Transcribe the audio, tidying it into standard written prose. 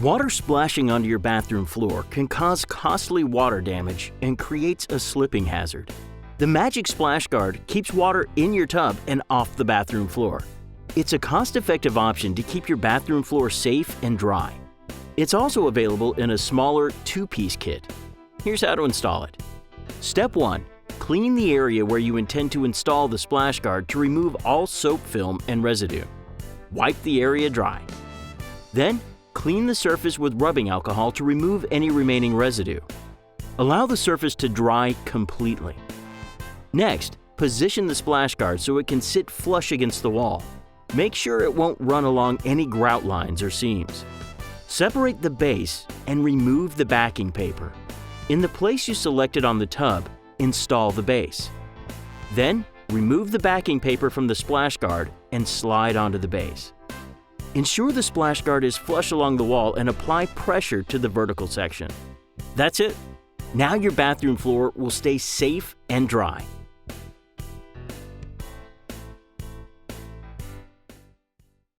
Water splashing onto your bathroom floor can cause costly water damage and creates a slipping hazard. The Magic Splash Guard keeps water in your tub and off the bathroom floor. It's a cost-effective option to keep your bathroom floor safe and dry. It's also available in a smaller 2-piece kit. Here's how to install it. Step 1. Clean the area where you intend to install the splash guard to remove all soap film and residue. Wipe the area dry. Then, clean the surface with rubbing alcohol to remove any remaining residue. Allow the surface to dry completely. Next, position the splash guard so it can sit flush against the wall. Make sure it won't run along any grout lines or seams. Separate the base and remove the backing paper. In the place you selected on the tub, install the base. Then, remove the backing paper from the splash guard and slide onto the base. Ensure the splash guard is flush along the wall and apply pressure to the vertical section. That's it. Now your bathroom floor will stay safe and dry.